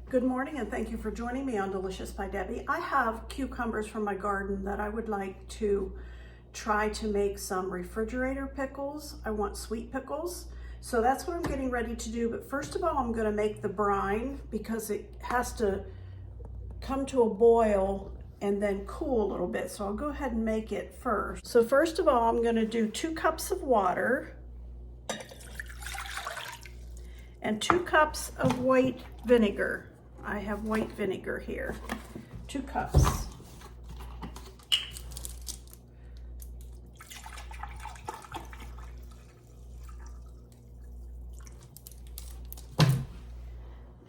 Good morning and thank you for joining me on Delicious by Debbie. I have cucumbers from my garden that I would like to try to make some refrigerator pickles. I want sweet pickles. So that's what I'm getting ready to do. But first of all, I'm going to make the brine because it has to come to a boil and then cool a little bit. So I'll go ahead and make it first. So first of all, I'm going to do 2 cups of water and 2 cups of white vinegar. I have white vinegar here, 2 cups.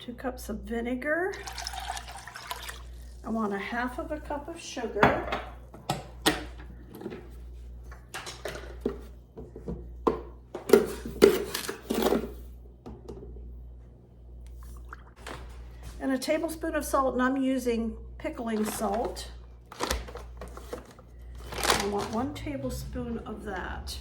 Two cups of vinegar. I want 1/2 cup of sugar. And a tablespoon of salt, and I'm using pickling salt. I want 1 tablespoon of that.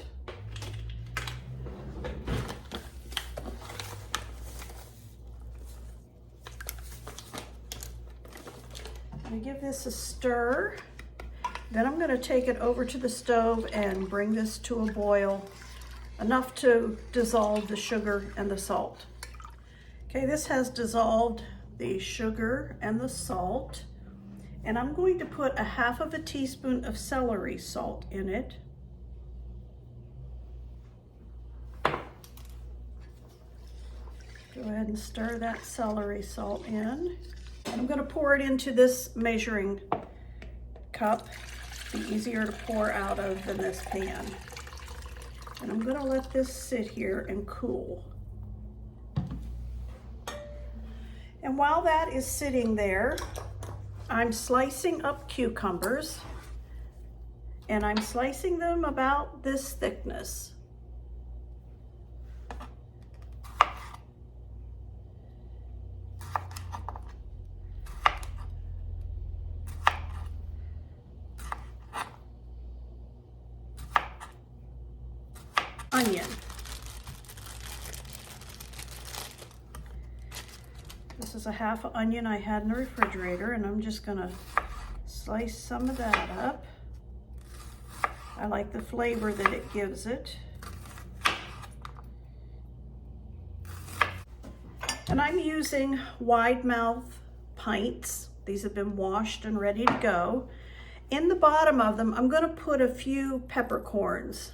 I'm gonna give this a stir. Then I'm gonna take it over to the stove and bring this to a boil, enough to dissolve the sugar and the salt. Okay, this has dissolved the sugar and the salt, and I'm going to put 1/2 teaspoon of celery salt in it. Go ahead and stir that celery salt in. And I'm going to pour it into this measuring cup. Be easier to pour out of than this pan. And I'm going to let this sit here and cool. And while that is sitting there, I'm slicing up cucumbers, and I'm slicing them about this thickness. Onion. This is 1/2 onion I had in the refrigerator, and I'm just gonna slice some of that up. I like the flavor that it gives it. And I'm using wide mouth pints. These have been washed and ready to go. In the bottom of them, I'm gonna put a few peppercorns.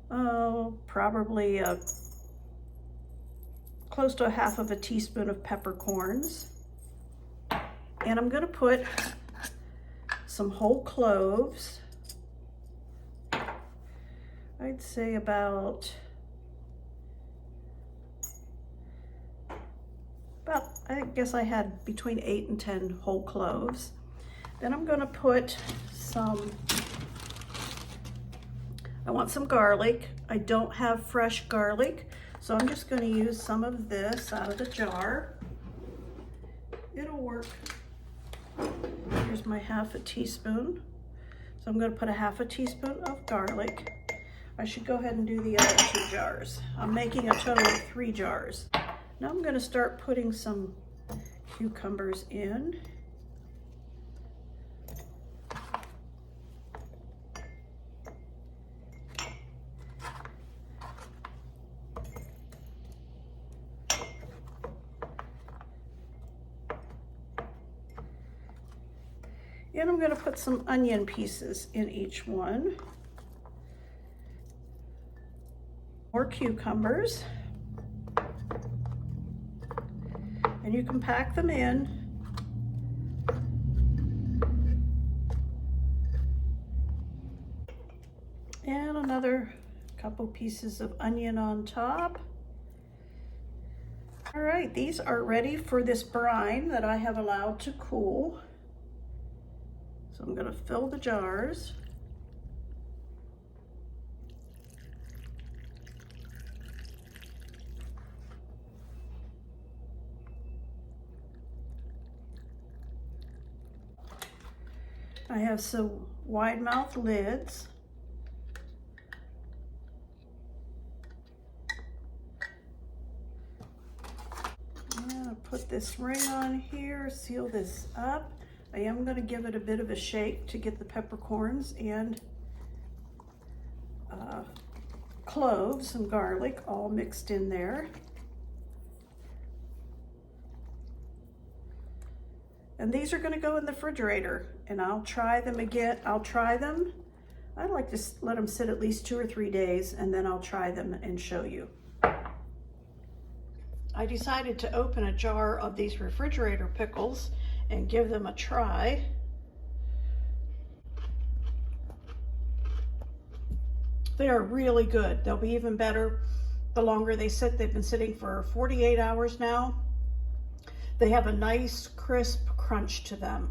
Oh, probably close to 1/2 teaspoon of peppercorns. And I'm gonna put some whole cloves. I'd say about, I guess I had between 8 and 10 whole cloves. Then I'm gonna put I want some garlic. I don't have fresh garlic, so I'm just going to use some of this out of the jar. It'll work. Here's my 1/2 teaspoon. So I'm going to put 1/2 teaspoon of garlic. I should go ahead and do the other 2 jars. I'm making a total of 3 jars. Now I'm going to start putting some cucumbers in. And I'm going to put some onion pieces in each one. More cucumbers. And you can pack them in. And another couple pieces of onion on top. All right, these are ready for this brine that I have allowed to cool. So I'm going to fill the jars. I have some wide mouth lids. put this ring on here, seal this up. I am going to give it a bit of a shake to get the peppercorns and cloves and garlic all mixed in there. And these are going to go in the refrigerator, and I'll try them again. I like to let them sit at least 2 or 3 days, and then I'll try them and show you. I decided to open a jar of these refrigerator pickles and give them a try. They are really good. They'll be even better the longer they sit. They've been sitting for 48 hours now. They have a nice crisp crunch to them.